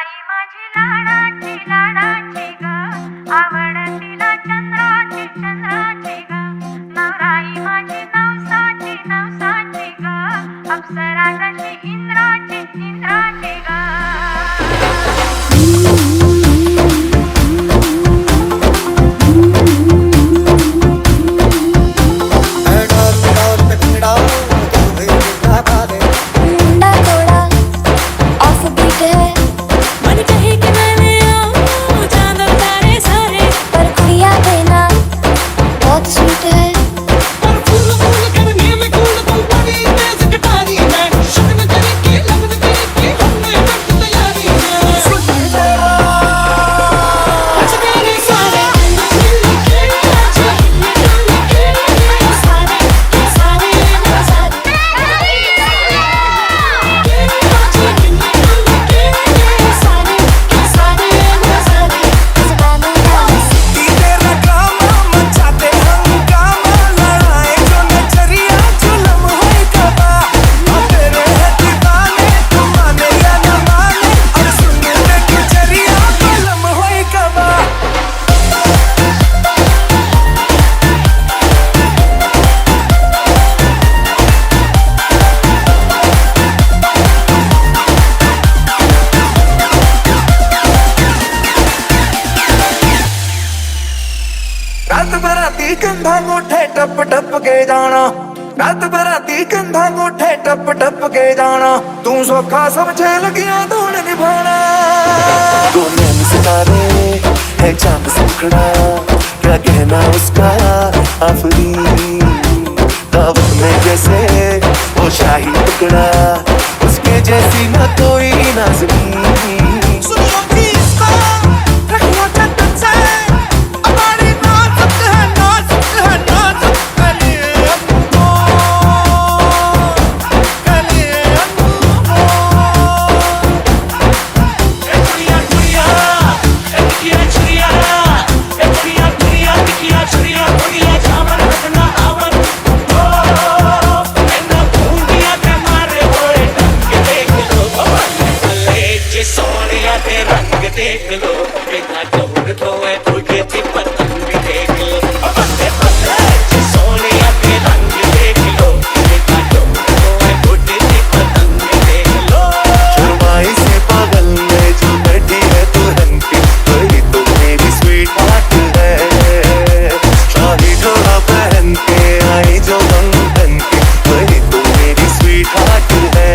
आई माझी लाडाची लाडाची ग आवडतीला चंद्राची चंद्राची ग नवराई माझी नवसाची नवसाची ग अप्सरा जशी इंद्राची इंद्राची ग रात बराती कंधा गोठे टप टप के जाना रात बराती कंधा गोठे टप टप के जाना तू सौखा समझे लगिया दौड़ निभाना कोने में सितारे है चांद सुखड़ा क्या कहना उसका आफरी दावत में जैसे वो शाही टुकड़ा उसके जैसी ना कोई नाज़नीं देख लो बिना जोड़ तो है तुझे पतंग देख लो बल्ले बल्ले सोनिया के रंग देख लो बिना जोड़ तो है तुझे पतंग देख लो शर्माई से पागल में जो बैठी है दुल्हन की वही तो मेरी स्वीट हार्ट है शादी जोड़ा पहन के आई जो बंधन की वही तो मेरी स्वीट हार्ट है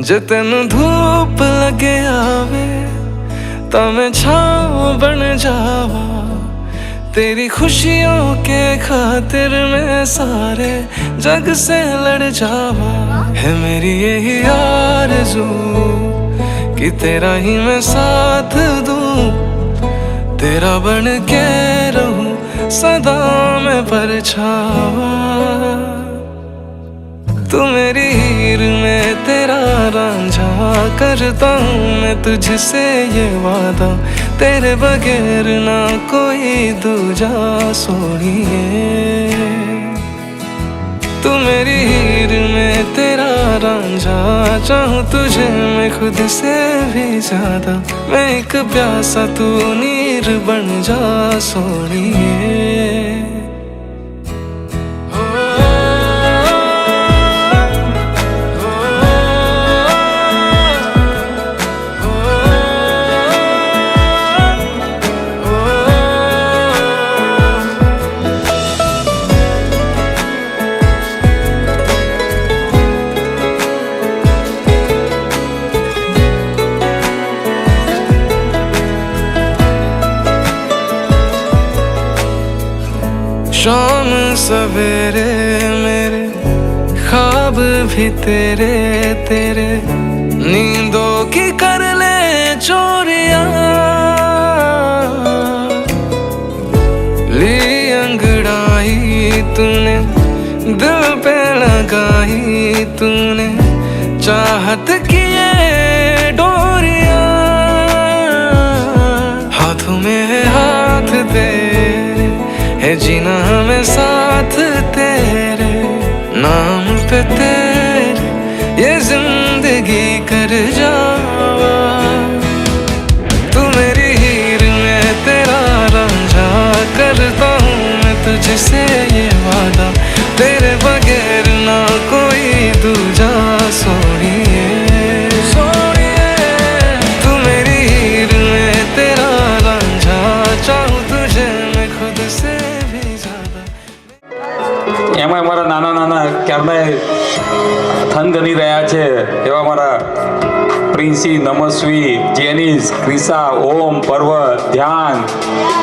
जे तेनू धूप लगे आवे ता मैं छाँव बन जावा, तेरी खुशियों के खातिर मैं सारे जग से लड़ जावा। है मेरी यही आरज़ू कि तेरा ही मैं साथ दूं, तेरा बन के रहूं सदा मैं परछावा। तू मेरी हीर में तेरा रांझा, करता हूँ मैं तुझसे ये वादा, तेरे बगैर ना कोई दूजा सोनिए। तू मेरी हीर में तेरा रांझा, चाहूँ तुझे मैं खुद से भी ज्यादा, मैं एक प्यासा तू नीर बन जा सोनिए। शाम सवेरे मेरे ख्वाब भी तेरे तेरे, नींदों की कर ले चोरियां, ली अंगड़ाई तूने दिल पे लगाई तूने, चाहत की ये डोरियां, हाथों में है हाथ तेरे, है जीना हमें साथ तेरे, नाम पे तेरे ये जिंदगी कर जावा। तू मेरी हीर में तेरा रांझा, करता हूँ मैं तुझसे ये वादा, तेरे बगैर ना कोई दूजा सोनिए। तू मेरी हीर में तेरा रांझा, चाहूँ तुझे मैं खुद से भी ज्यादा। એમાં અમારા નાના નાના ક્યારના થન ગણી રહ્યા છે એવા અમારા પ્રિન્સી, નમસ્વી, જેનિસ, ક્રિસા, ઓમ, પર્વત, ધ્યાન,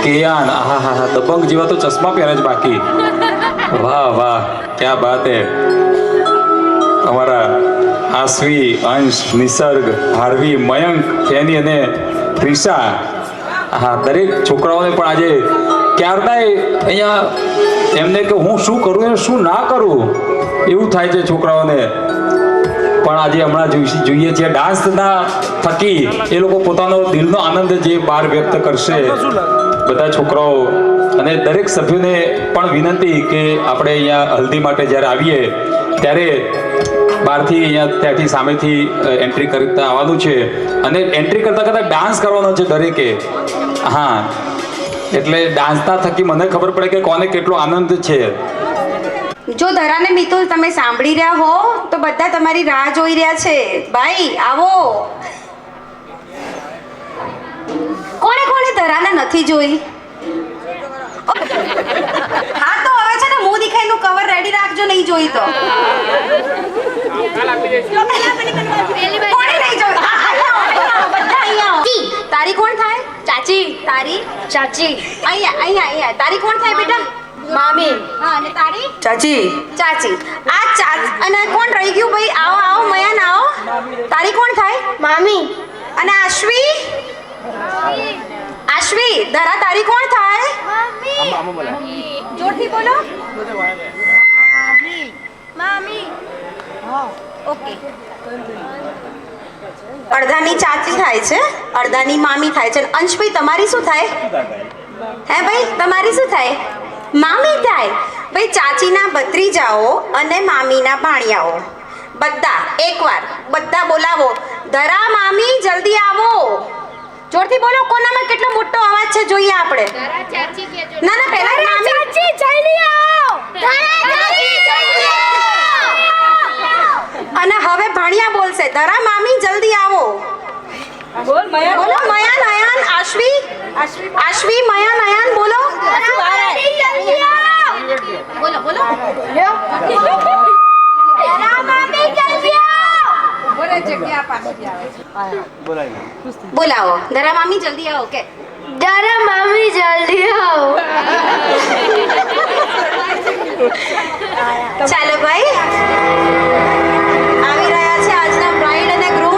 કેયાન, આહા હા હા દબંગ જેવા તો ચશ્મા પહેરે જ બાકી। વાહ વાહ ક્યા બાત હે। અમારા આશ્વી, અંશ, નિસર્ગ, હાર્વી, મયંક, ફેની અને ક્રિસા, હા દરેક છોકરાઓને પણ આજે ક્યારનાય અહીંયા એમને કે હું શું કરું અને શું ના કરું એવું થાય છે છોકરાઓને, પણ આજે હમણાં જોઈએ છીએ ડાન્સના થકી એ લોકો પોતાનો દિલનો આનંદ જે બહાર વ્યક્ત કરશે બધા છોકરાઓ। અને દરેક સભ્યોને પણ વિનંતી કે આપણે અહીંયા હલ્દી માટે જ્યારે આવીએ ત્યારે બહારથી અહીંયા ત્યાંથી સામેથી એન્ટ્રી કરતા આવવાનું છે અને એન્ટ્રી કરતાં કરતાં ડાન્સ કરવાનો છે દરેકે। હા એટલે ડાન્સના થકી મને ખબર પડે કે કોને કેટલો આનંદ છે। જો ધરાને મિતુલ તમે સાંભળી રહ્યા હો તો બધા તમારી રાહ જોઈ રહ્યા છે, ભાઈ આવો। કોણે કોણે ધરાને નથી જોઈ? હા તો હવે છે ને મોં દેખાયનું કવર રેડી રાખજો, નહીં જોઈ તો કોણે નહીં જોઈ? બધા અહીંયા આવો। તારી કોણ થાય? ચાચી। તારી? ચાચી। અહીંયા અહીંયા અહીંયા તારી કોણ થાય બેટા? મામી। હા અને તારી? ચાચી। ચાચી। આ અને કોણ રહી ગયું ભાઈ? આવો આવો મયાન આવો। તારી કોણ થાય? મામી। અને આશ્વી? આશ્વી। ધરા તારી કોણ થાય? મામી। જોરથી બોલો। મામી। મામી। હા ઓકે। અડધાની ચાચી થાય છે, અડધાની મામી થાય છે। અંશભાઈ તમારી શું થાય? હે ભાઈ તમારી શું થાય? મામી થાય। ભાઈ ચાચીના ભત્રીજાઓ અને મામીના ભાણિયાઓ બધા એકવાર બધા બોલાવો, ધરા મામી જલ્દી આવો। જોરથી બોલો, કોનામાં કેટલો મોટો અવાજ છે જોઈએ આપણે। ના ના પહેલા મામી ચાચી જલ્દી આવો, ધરા ચાચી જલ્દી આવો। અને હવે ભાણિયા બોલશે, ધરા મામી જલ્દી આવો। બોલ મયાન, બોલો મયાન, અયાન, આશ્વી, આશ્વી, મયાન, અયાન બોલો। બોલો બોલો, ધરા મામી જલ્દી આવો। બોલે છે બોલાવો ધરા મામી જલ્દી આવો કે દાદા મમ્મી જલ્દી આવો. ચાલો ભાઈ આવી રહ્યા છે આજના બ્રાઇડ અને ગ્રૂમ.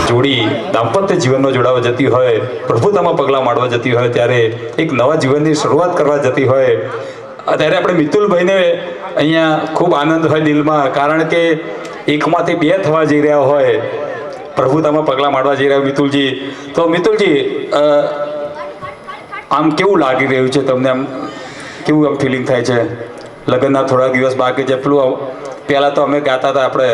જોડી દાંપત્ય જીવનનો જોડાવા જતી હોય, પ્રભુતામાં પગલાં માંડવા જતી હોય, ત્યારે એક નવા જીવનની શરૂઆત કરવા જતી હોય, ત્યારે આપણે મિતુલભાઈને અહીંયા ખૂબ આનંદ હોય દિલમાં, કારણ કે એકમાંથી બે થવા જઈ રહ્યા હોય, પ્રભુતામાં પગલાં માંડવા જઈ રહ્યા મિતુલજી. તો મિતુલજી, આમ કેવું લાગી રહ્યું છે તમને? આમ કેવું આમ ફિલિંગ થાય છે? લગ્નના થોડા દિવસ બાકી છે. પેલું પહેલાં તો અમે ગાતા હતા આપણે,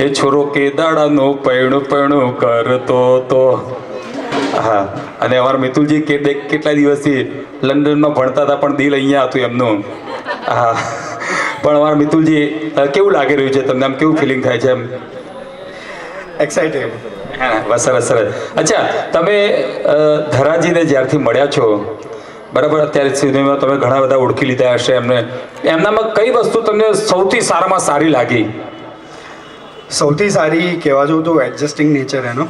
એ છોરો કે દાડાનું પૈણું પૈણું કરતો તો. હા, અને અમારા મિતુલજી કેટલા દિવસથી લંડનમાં ભણતા હતા, પણ દિલ અહીંયા હતું એમનું. હા, પણ અમારા મિતુલજી કેવું લાગી રહ્યું છે તમને? આમ કેવું ફિલિંગ થાય છે? એમ એક્સાઇટેડ. હા, બસ સરસ સરસ. અચ્છા, તમે ધરાજીને જ્યારથી મળ્યા છો, બરાબર, અત્યારે સુધીમાં તમે ઘણા બધા ઓળખી લીધા હશે એમને. એમનામાં કઈ વસ્તુ તમને સૌથી સારામાં સારી લાગી? સૌથી સારી કહેવા જાઉં તો એડજસ્ટિંગ નેચર એનો,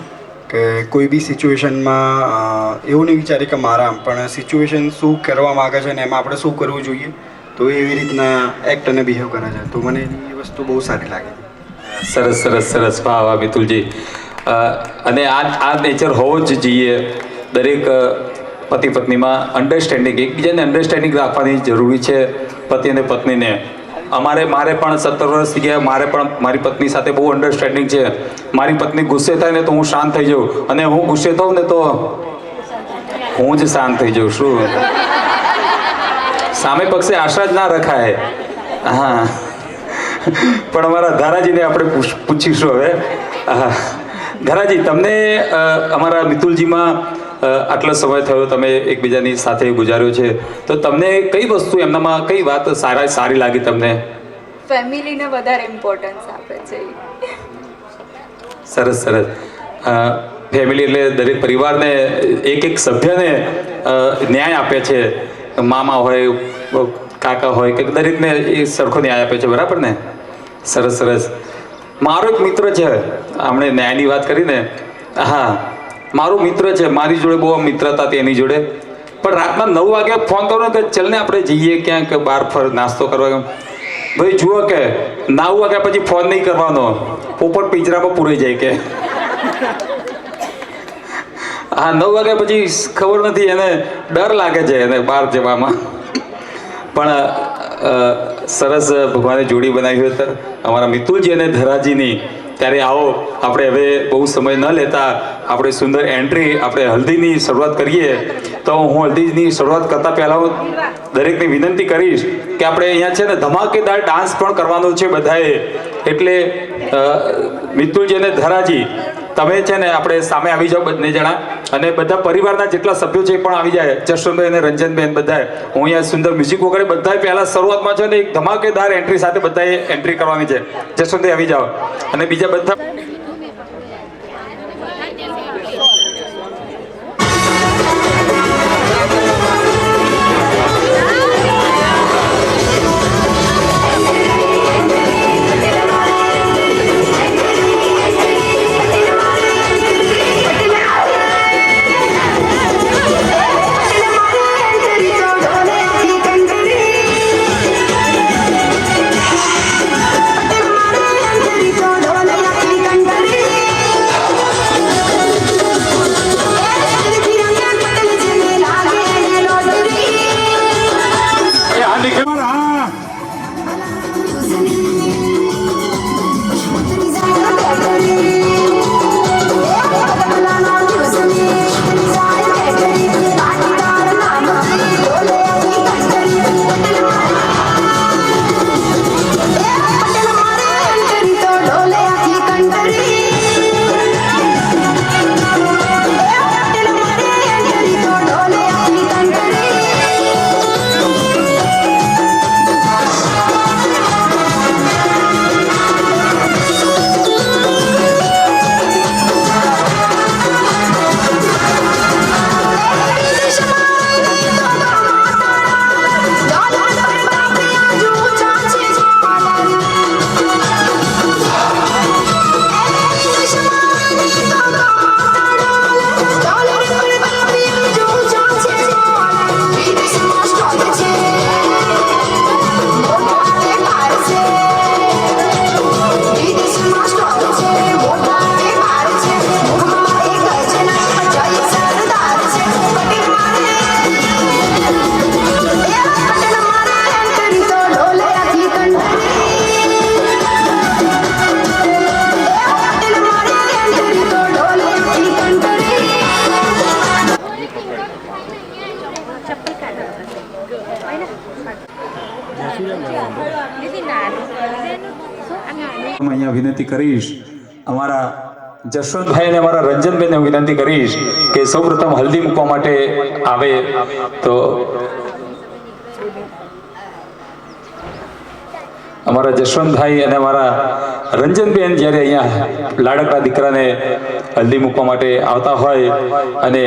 કે કોઈ બી સિચ્યુએશનમાં એવું નહીં વિચારે કે મારા, પણ સિચ્યુએશન શું કરવા માગે છે ને એમાં આપણે શું કરવું જોઈએ, તો એવી રીતના એક્ટ અને બિહેવ કરે છે. તો મને એ વસ્તુ બહુ સારી લાગી. સરસ સરસ સરસ. વાહ વાહ મિતુલજી. અને આ નેચર હોવો જ જોઈએ દરેક પતિ પત્નીમાં. અન્ડરસ્ટેન્ડિંગ, એકબીજાને અન્ડરસ્ટેન્ડિંગ રાખવાની જરૂરી છે પતિ અને પત્નીને. મારે પણ 17 વર્ષ થઈ ગયા, મારે પણ મારી પત્ની સાથે બહુ અન્ડરસ્ટેન્ડિંગ છે. મારી પત્ની ગુસ્સે થાય ને તો હું શાંત થઈ જાઉં, અને હું ગુસ્સે થાઉં ને તો હું જ શાંત થઈ જાઉં. શું સામે પક્ષે આશા જ ના રખાય. હા, પણ અમારા ધારાજીને આપણે પૂછીશું હવે. ધારાજી, તમને અમારા મિતુલજીમાં આટલો સમય થયો, તમે એકબીજાની સાથે ગુજાર્યો છે, તો તમને કઈ વસ્તુ એમનામાં, કઈ વાત સારી લાગી તમને? ફેમિલીને વધારે ઇમ્પોર્ટન્સ આપે છે. સરસ સરસ. ફેમિલી એટલે દરેક પરિવારને, એક સભ્યને ન્યાય આપે છે. મામા હોય, કાકા હોય, કે દરેકને એ સરખો ન્યાય આપે છે, બરાબર ને? સરસ સરસ. મારો એક મિત્ર છે, હમણે ન્યાયની વાત કરીને. હા, મારો મિત્ર છે, મારી જોડે બહુ મિત્રતા હતી એની જોડે, પણ રાતના 9 વાગે ફોન કરો કે ચલ ને આપણે જઈએ ક્યાંક બહાર નાસ્તો કરવા. ભાઈ જુઓ કે 9 વાગ્યા પછી ફોન નહીં કરવાનો, પોપટ પિંજરામાં પૂરાઈ જાય કે. હા, 9 વાગ્યા પછી ખબર નથી, એને ડર લાગે છે એને બહાર જવામાં. પણ સરસ ભગવાને જોડી બનાવી હોય અમારા મિતુલજી અને ધરાજીની. ત્યારે આવો આપણે હવે બહુ સમય ન લેતા આપણે સુંદર એન્ટ્રી, આપણે હલ્દીની શરૂઆત કરીએ. તો હું હલ્દીની શરૂઆત કરતાં પહેલાં હું દરેકને વિનંતી કરીશ કે આપણે અહીંયા છે ને ધમાકેદાર ડાન્સ પણ કરવાનો છે બધાએ. એટલે મિતુલજી અને ધરાજી, તમે છે ને આપણે સામે આવી જાઓ બંને જણા, અને બધા પરિવારના જેટલા સભ્યો છે એ પણ આવી જાય. જશવંતભાઈ અને રંજનબેન બધાએ. હું અહીંયા સુંદર મ્યુઝિક વગેરે બધાએ પહેલા શરૂઆતમાં છે ને એક ધમાકેદાર એન્ટ્રી સાથે બધાએ એન્ટ્રી કરવાની છે. જશવંતભાઈ આવી જાઓ, અને બીજા બધા ढोल હું અહીંયા વિનંતી કરીશ અમારા જશવંતભાઈ અને અમારા રંજનભાઈને વિનંતી કરીશ કે સૌપ્રથમ હલ્દી મૂકવા માટે આવે તો અમારા જશવંતભાઈ અને અમારા રંજનબેન જ્યારે અહીંયા લાડકડા દીકરાને હલ્દી મૂકવા માટે આવતા હોય અને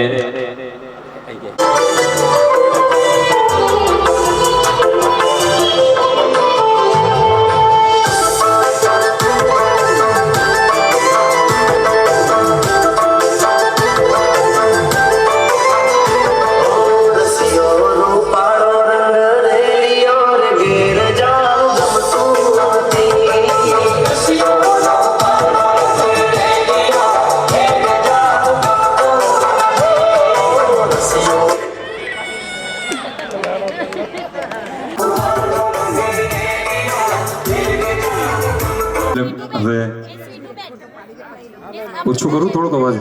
હવે ઓછું કરું થોડોક અવાજ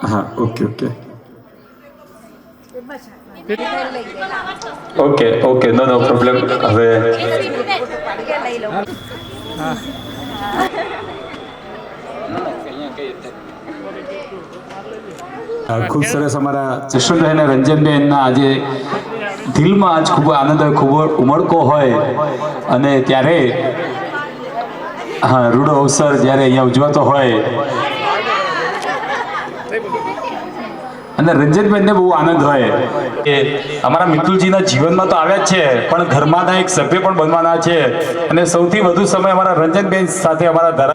હા okay okay okay okay no no problem હવે ખૂબ સરસ અમારા જશવંતભાઈ અને રંજનબેનના આજે દિલમાં આજ ખૂબ આનંદ હોય ખૂબ ઉમળકો હોય અને ત્યારે હા રૂડો અવસર જ્યારે અહીંયા ઉજવાતો હોય અને રંજનબેનને બહુ આનંદ હોય કે અમારા મિતુલજીના જીવનમાં તો આવ્યા જ છે પણ ઘરમાંના એક સભ્ય પણ બનવાના છે અને સૌથી વધુ સમય અમારા રંજનબેન સાથે અમારા ધરા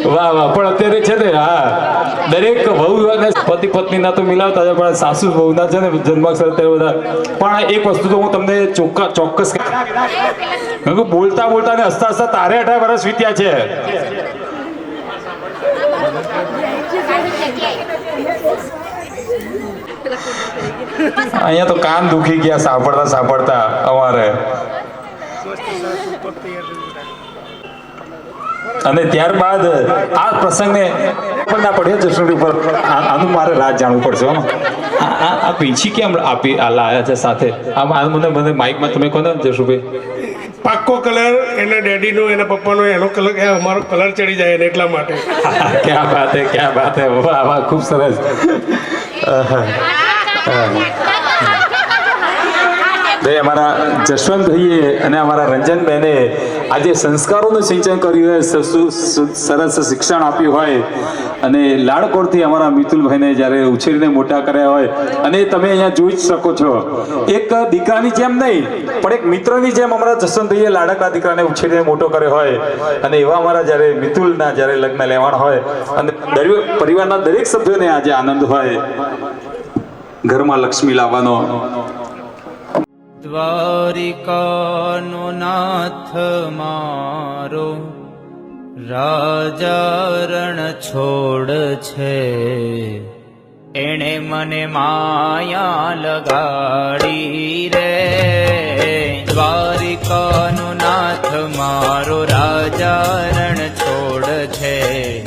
વાહ વાહ પણ અત્યારે છે ને હા દરેક વહુ અને પતિ પત્નીના તો મિલાવતા છે પણ સાસુ વહુના છે ને જન્માક્ષર અત્યારે બધા પણ એક વસ્તુ તો હું તમને ચોક્કસ બોલતા બોલતા ને હસતા હસતા તારે 18 વર્ષ વીત્યા છે અહીંયા તો કાન દુખી ગયા સાંભળતા સાંભળતા અમારે અને ત્યારબાદ આ પ્રસંગને પણ ના પડ્યો જશોરી પર આનું મારે રાજ જાણવું પડશે આ પીંછી કેમ આપી આ લાયા છે સાથે આ મને માઇકમાં તમે કહો ને જશુભાઈ પાક્કો કલર એના ડેડીનો એના પપ્પાનો એનો કલર અમારો કલર ચડી જાય એટલા માટે ક્યાં બાત હે વાહ વાહ ખૂબ સરસ અમારા જશવંતભાઈએ અને અમારા રંજનબેને આજે સંસ્કારોનું સિંચન કર્યું હોય સરસ શિક્ષણ આપ્યું હોય અને લાડકોડથી અમારા મિતુલભાઈને જ્યારે ઉછેરીને મોટા કર્યા હોય અને તમે અહીંયા જોઈ જ શકો છો એક દીકરાની જેમ નહીં પણ એક મિત્રની જેમ અમારા જશવંતભાઈએ લાડકડા દીકરાને ઉછેરીને મોટો કર્યો હોય અને એવા અમારા જ્યારે મિતુલના જ્યારે લગ્ન લેવાના હોય અને પરિવારના દરેક સભ્યોને આજે આનંદ હોય ઘરમાં લક્ષ્મી લાવવાનો દ્વારિકાનો નાથ મારો રાજા રણ છોડ છે એણે મને માયા લગાડી રે દ્વારિકાનો નાથ મારો રાજા રણ છોડ છે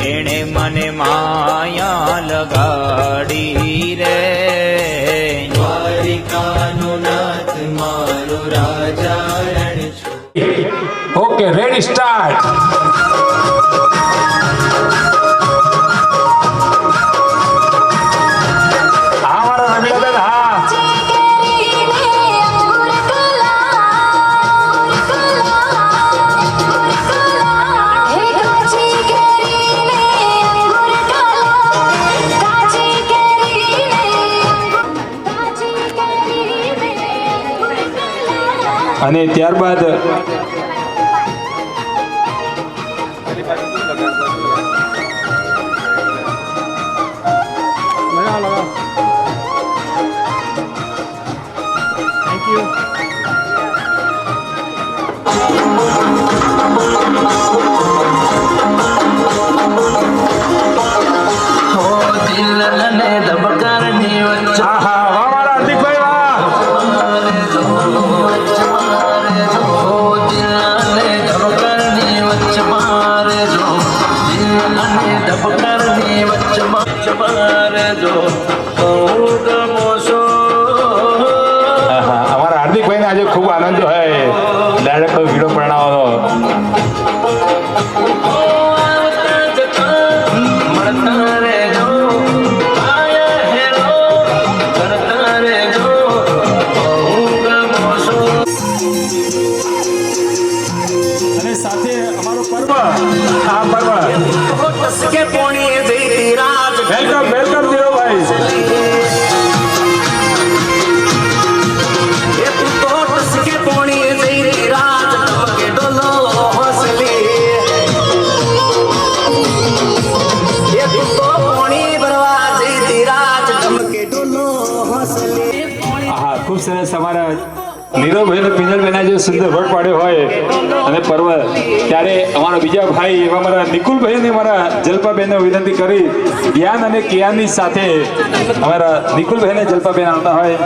એણે મને માયા લગાડી રે દ્વારિકાનો નાથ મારો રાજા રણ છોડ ઓકે રેડી સ્ટાર્ટ અને ત્યારબાદ જો ખૂબ સરસ અમારા નીરવભાઈ અને પિંજલભાઈના જે સુંદર વટ પાડ્યો હોય અને પર્વ ત્યારે અમારા બીજા ભાઈ એવા મારા નિકુલભાઈ અને મારા જલ્પાબેનને વિનંતી કરી જ્ઞાન અને કિયાનની સાથે અમારા નિકુલભાઈ અને જલ્પાબેન આવતા હોય.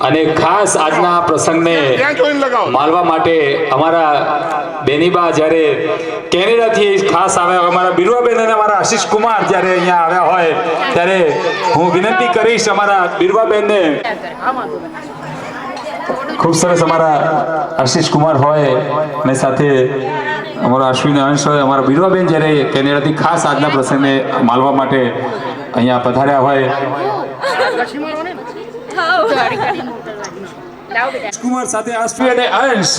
અને ખાસ આજના પ્રસંગને માલવા માટે અમારા બેનીબા જ્યારે કેનેડાથી ખાસ આવ્યા અમારા બિરવાબેન અને અમારા આશીષ કુમાર જ્યારે અહીંયા આવ્યા હોય ત્યારે હું વિનંતી કરીશ અમારા બિરવાબેનને. ખૂબ સરસ અમારા આશીષ કુમાર હોય અને સાથે અમારો અશ્વિન અંશ હોય અમારા બિરવાબેન જ્યારે કેનેડાથી ખાસ આજના પ્રસંગને માલવા માટે અહીંયા પધાર્યા હોય. કુમાર સાથે અશ્વિન અને અંશ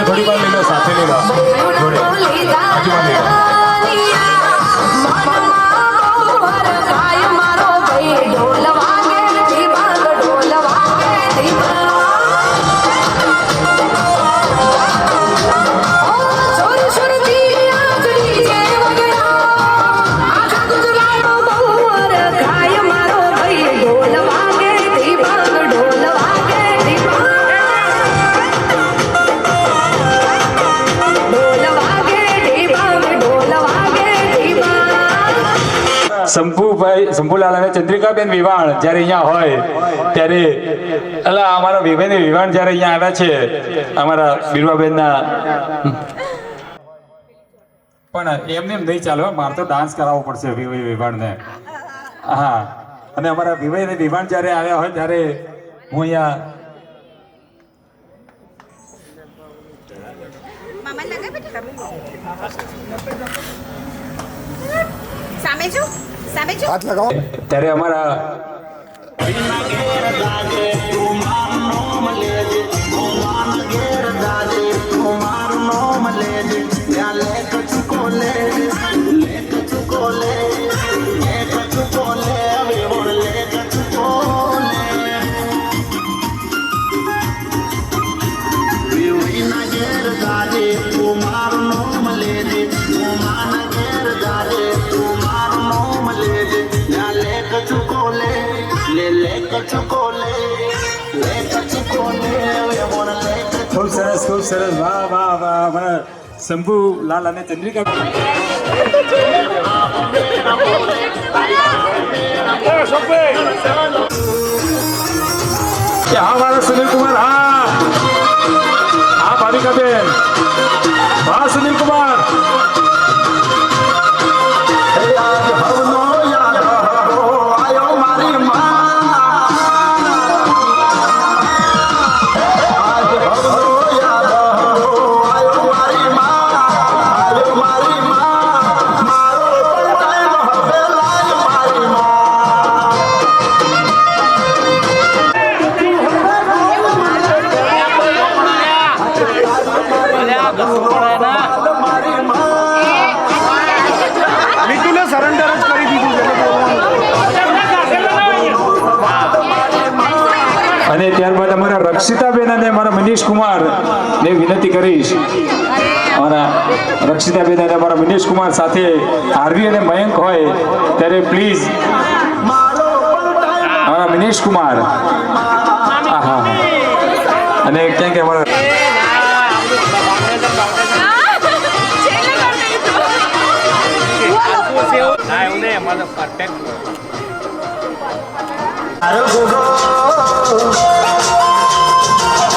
થોડી વાર લઈ લો સાથે લઈ લો જોડે બાજુમાં લઈ લો. શંભુલાલ અને ચંદ્રિકાબેન વિવાણ જ્યારે અહીંયા હોય ત્યારે અમારા વિભાઈને વિવાણ જ્યારે અહીંયા આવ્યા છે અમારા બિરવાબેનના પણ એમને એમ નહીં ચાલો મારે તો ડાન્સ કરાવવો પડશે વિવાણને. હા અને અમારા વિભાઈને વિવાણ જ્યારે આવ્યા હોય ત્યારે હું અહીંયા ત્યારે અમારા ખૂબ સરસ વાહ વાહ વાહ અમારા શંભુલાલ અને ચંદ્રિકા મારા સુનિલ કુમાર હા ભાવિકાબેન હા સુનિલ કુમાર અને ત્યારબાદ અમારા રક્ષિતાબેન અને અમારા મનીષ કુમાર ને વિનંતી કરીશ અમારા રક્ષિતાબેન અને અમારા મનીષ કુમાર સાથે આરવી અને મયંક હોય ત્યારે પ્લીઝ અમારા મનીષ કુમાર અને ક્યાં કે અમારા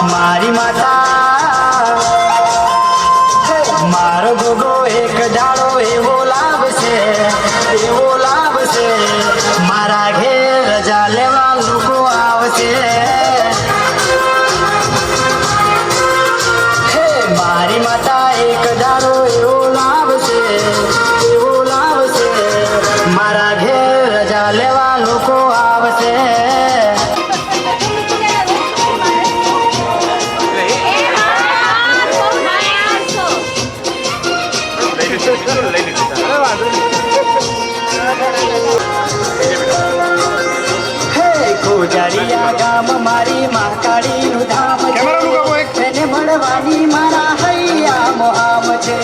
મારી માતા મારો ગોગો એક દાડો એવો લાવશે મારા ઘેર રજા લેવા લોકો આવશે મારી માતા એક દાડો એવો લાવશે મારા ઘેર રજા લેવા લોકો આવશે કોજારિયા ગામ મારી મહાકાળીનું ધામ છે એને મળવાની મારા હૈયા મોહામ છે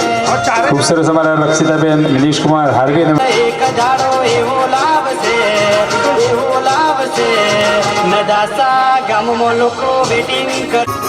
ખૂબ સરસ અમારા લક્ષિતાબેન નિલેશ કુમાર હાર્ગે એક દાડો એવો લાવશે નદાસા ગામમાં લોકો વેટિંગ કરે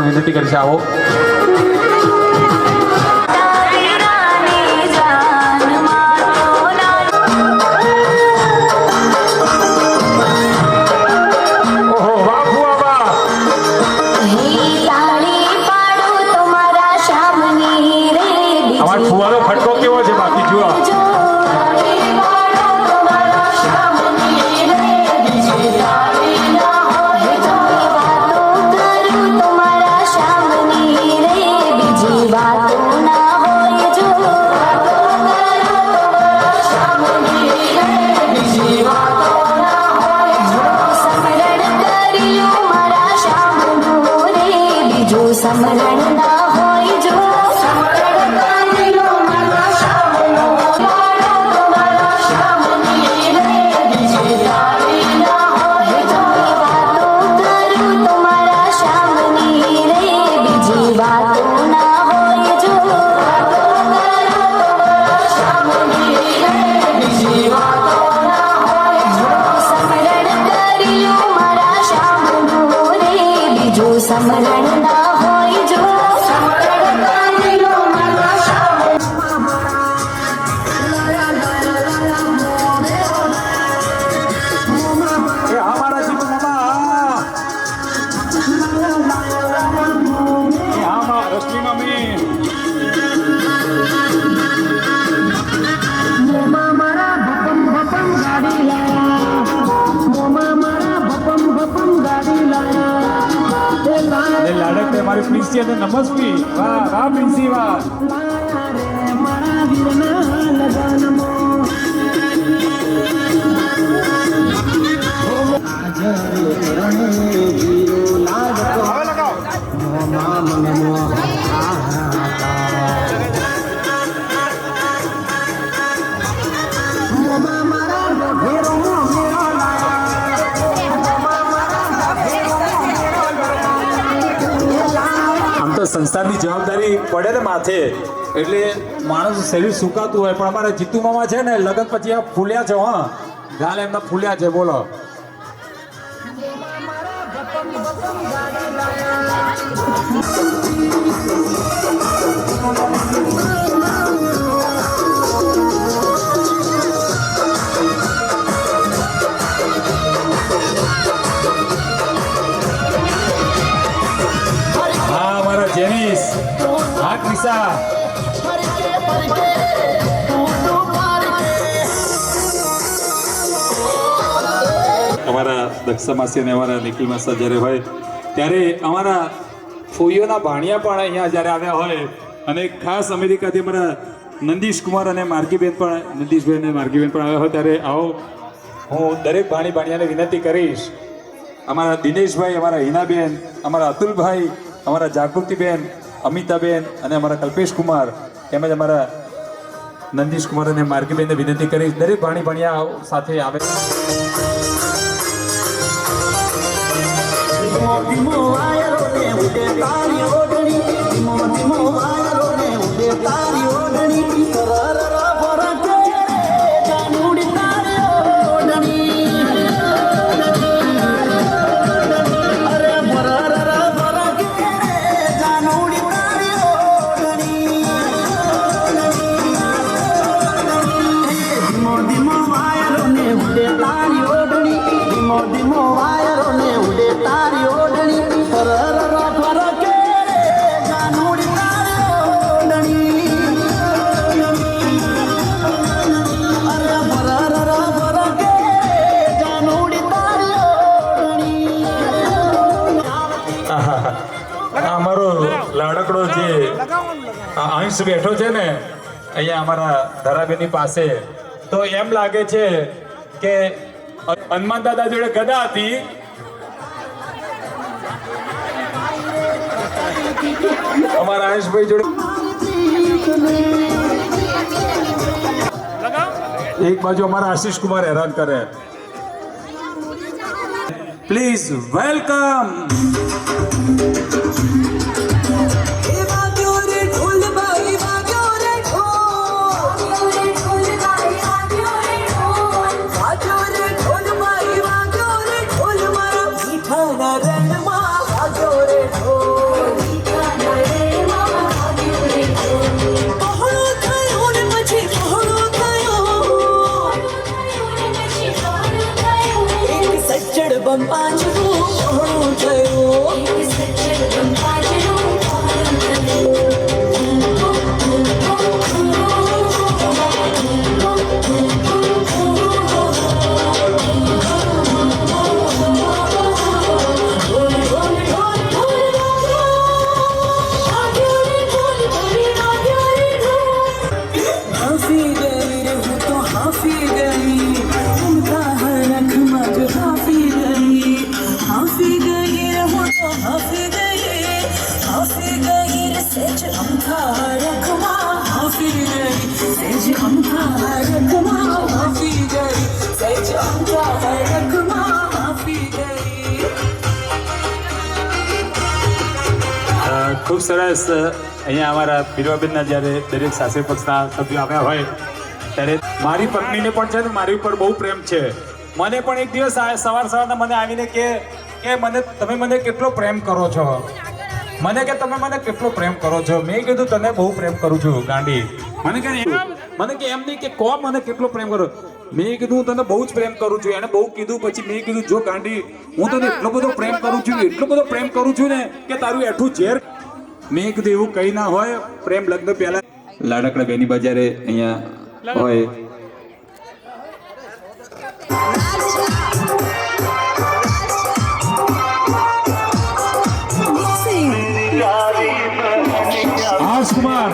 વિનંતી કરી છે આવો ફુવારો ફટકો કેવો છે બાકી જુઓ સમરણ ના હોય જો સમરણ ના હોય જો લાડક મારી પ્રિન્સી અને નમસ્વી વાહ વાહ પ્રિન્સી વાહ સંસ્થાની જવાબદારી પડે ને માથે એટલે માણસ શરીર સુકાતું હોય પણ અમારા જીતુ મામા છે ને લગ્ન પછી આ ફૂલ્યા છે હા ગાલ એમના ફૂલ્યા છે બોલો જેનિસ હા ક્રિસા અમારા દક્ષા માસી અને અમારા નિખિલ માસા જ્યારે હોય ત્યારે અમારા ફોઈઓના ભાણિયા પણ અહીંયા જ્યારે આવ્યા હોય અને ખાસ અમેરિકાથી અમારા નંદીશ કુમાર અને માર્ગીબેન પણ નંદીશભાઈ અને માર્ગીબેન પણ આવ્યા હોય ત્યારે આવો હું દરેક ભાણી ભાણિયાને વિનંતી કરીશ. અમારા દિનેશભાઈ, અમારા હિનાબેન, અમારા અતુલભાઈ, અમારા જાગૃતિબેન, અમિતાબેન અને અમારા કલ્પેશ કુમાર તેમજ અમારા નંદીશ કુમાર અને માર્ગીબેનને વિનંતી કરીશ દરેક ભાણી ભાણિયા સાથે આવે. ધીમો વાયરો ને ઉડે તારી ઓઢણી, ધીમો વાયરો ને ઉડે તારી ઓઢણી, રરરા ફરકે રે જાનુડી તારી ઓઢણી, અરે રરરા ફરકે રે જાનુડી તારી ઓઢણી, ધીમો વાયરો ને ઉડે તારી ઓઢણી, ધીમો વાયરો ને ઉડે તારી ઓઢણી, રરરા ફરકે રે જાનુડી તારી ઓઢણી, અરે રરરા ફરકે રે જાનુડી તારી ઓઢણી. આ અમારો લાડકડો જે અંશ બેઠો છે ને અહીંયા અમારા ધરાબેનની પાસે, તો એમ લાગે છે કે હનુમાન દાદા જોડે ગદા હતી, અમારા અંશભાઈ જોડે એક બાજુ અમારા આશીષ કુમાર હેરાન કરે. Please welcome. બંપાજનું પહોળું થયું, હાફી ગઈ રે હું તો હાફી ગઈ, ઉનકા હર રખમત હાફી ગઈ, હાફી ગઈ રે હું તો હાફી ગઈ, હાફી ગઈ રે સેજ અમથા રખમા હાફી ગઈ, સેજ અમથા રખમા હાફી ગઈ, સેજ અમથા રખમા હાફી ગઈ. ખૂબ સરસ. અહીંયા અમારા પીરવાબેનના જ્યારે દરેક સાસરી પક્ષના સભ્યો આવ્યા હોય ત્યારે મારી પત્નીને પણ છે ને મારી ઉપર બહુ પ્રેમ છે. મને પણ એક દિવસ સવારના મને આવીને કે મને તમે મને કેટલો પ્રેમ કરો છો, મને કે તમે મને કેટલો પ્રેમ કરો છો. મેં કીધું તને બહુ પ્રેમ કરું છું ગાંડી. મને કે એમ નહીં કે કો મને કેટલો પ્રેમ કરો. મેં કીધું હું તને બહુ જ પ્રેમ કરું છું. એને બહુ કીધું પછી મેં કીધું જો ગાંડી હું તને એટલો બધો પ્રેમ કરું છું, એટલો બધો પ્રેમ કરું છું ને કે તારું એઠું ઝેર. મેં કીધું એવું કઈ ના હોય. પ્રેમ લગ્ન પહેલા લાડકડા બેની બજારે અહીંયા હોય. હર્ષ કુમાર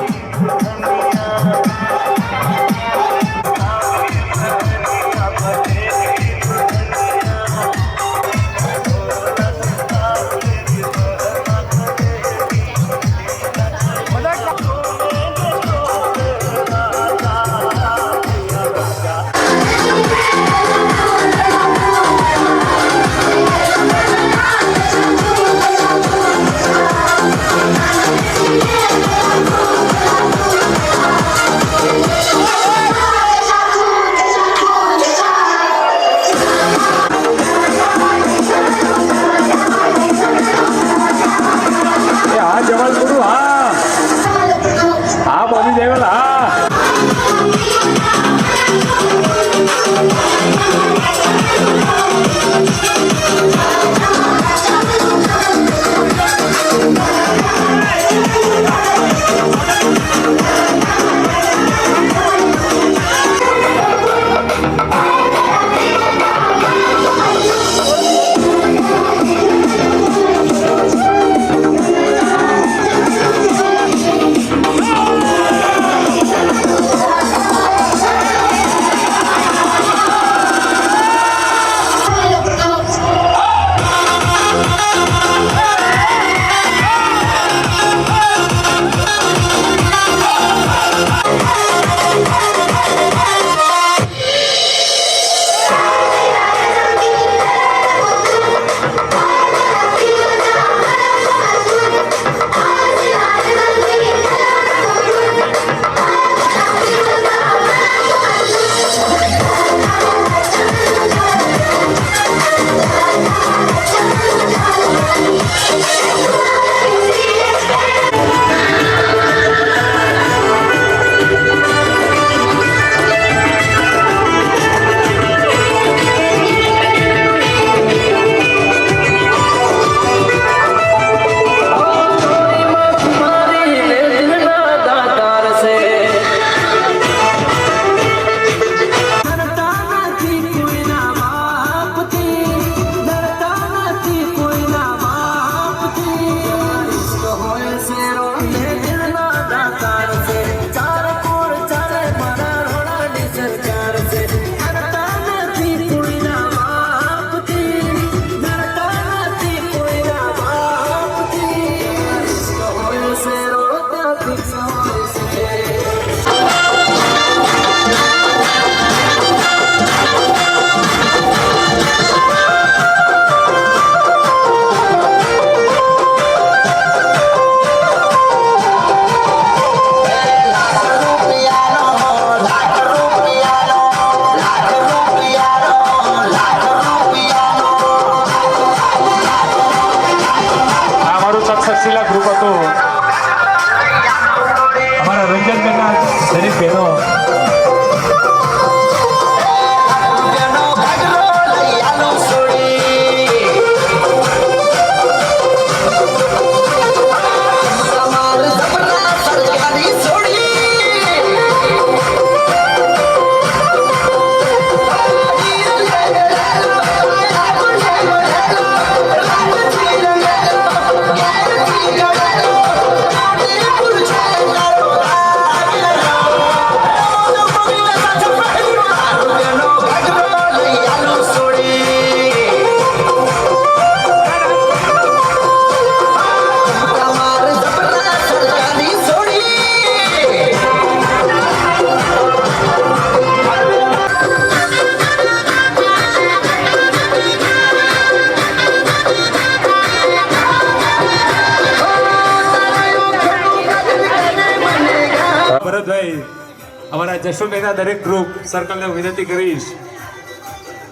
યશવંતભાઈના દરેક ગ્રુપ સર્કલને વિનંતી કરીશ.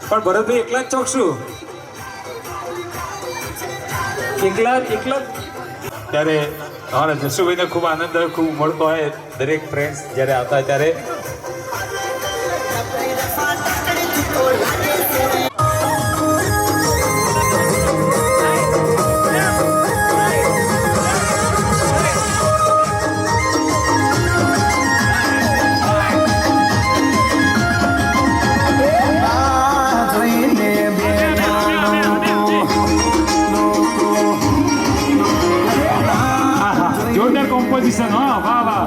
પણ ભરતભાઈ એકલા જ ચોકશું, એકલા ત્યારે અમારા જશુભાઈને ખૂબ આનંદ ખૂબ મળતો હોય દરેક ફ્રેન્ડ્સ જ્યારે આવતા હોય ત્યારે. જોરદાર કોમ્પોઝિશન. હા, વાહ વાહ.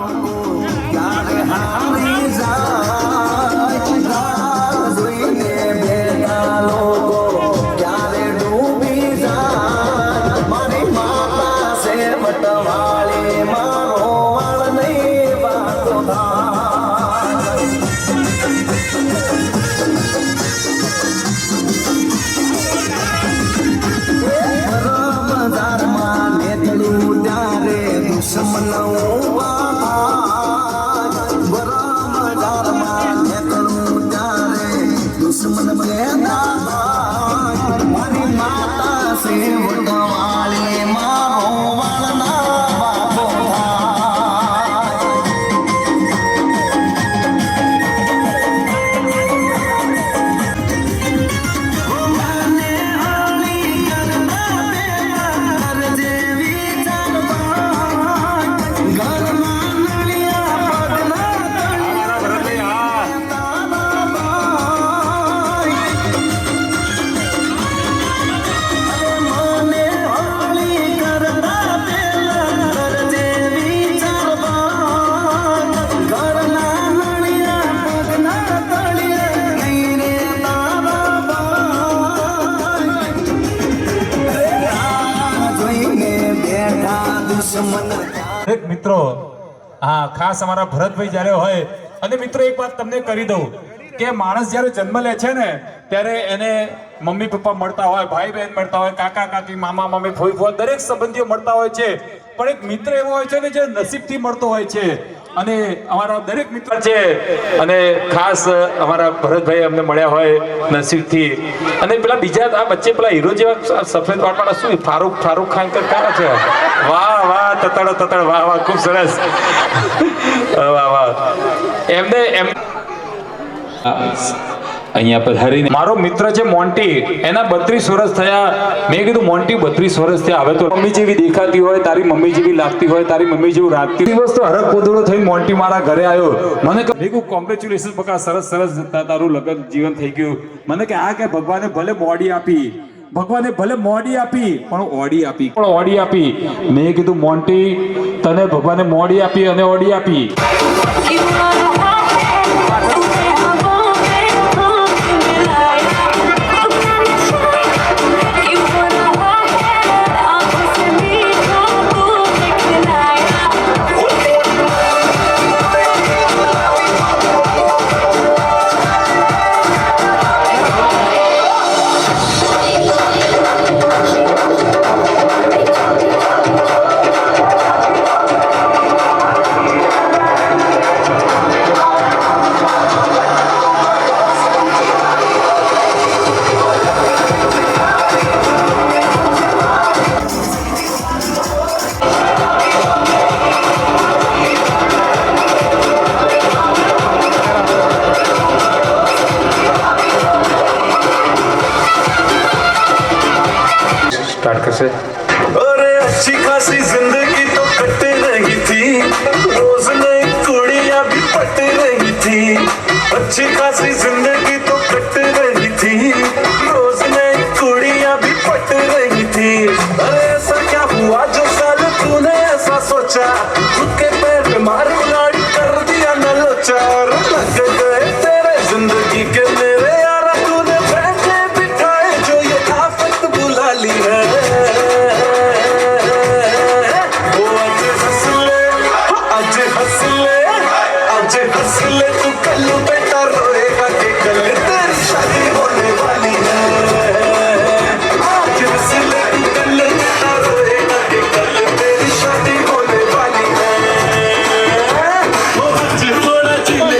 દરેક મિત્રો, હા, ખાસ અમારા ભરતભાઈ જ્યારે હોય, અને મિત્રો એક વાત તમને કરી દઉં કે માણસ જ્યારે જન્મ લે છે ને ત્યારે એને મમ્મી પપ્પા મળતા હોય, ભાઈ બહેન મળતા હોય, કાકા કાકી, મામા મામી, ફોઈ ફોઈ, દરેક સંબંધીઓ મળતા હોય છે. પણ એક મિત્ર એવો હોય છે ને જે નસીબથી મળતો હોય છે, અને અમારા દરેક મિત્ર છે. અને ખાસ અમારા ભરતભાઈ અમને મળ્યા હોય નસીબથી. અને પેલા બીજા આ વચ્ચે પેલા હીરો જેવા સફેદ વાળવાળા શું ફારૂક ખાન કાકા છે. વાહ વાહ, તતડ વાહ વાહ, ખૂબ સરસ. વાહ વાહ. એમને અહીંયા પધારીને મારો મિત્ર છે મોન્ટી, એના 32 વર્ષ થયા. મેં કીધું મોન્ટી 32 વર્ષ થયા, હવે તો મમ્મી જેવી દેખાતી હોય, તારી મમ્મી જેવી લાગતી હોય, તારી મમ્મી જેવું રાખતી. દિવસ તો હરખ પોદળો થઈને મોન્ટી મારા ઘરે આવ્યો. મને કહ્યું કોંગ્રેચ્યુલેશન બકા, સરસ તારું લગ્ન જીવન થઈ ગયું. મને કે આ કે ભગવાને ભલે મોડી આપી, પણ ઓડી આપી. મેં કીધું મોન્ટી, તને ભગવાને મોડી આપી અને ઓડી આપી. अरे अच्छी खासी जिंदगी तो कट रही थी, रोज नई कुड़ियां भी पट रही थी. अच्छी खासी जिंदगी तो कट रही थी, रोज नई कुड़ियां भी पट रही थी. अरे ऐसा क्या हुआ जो कल तूने ऐसा सोचा, खुद के पैर पे मारी गाड़ी कर दिया न लोचा. लग गए तेरे जिंदगी के मेरे यारा, तूने बैठे बिठाए जो ये आफत बुला ली है. हंस ले तू, कल बेटा रोएगा कि कल तेरी शादी होने वाली है. आज हंस ले तू, कल बेटा रोएगा कि कल तेरी शादी होने वाली है. वो आज थोड़ा जी ले.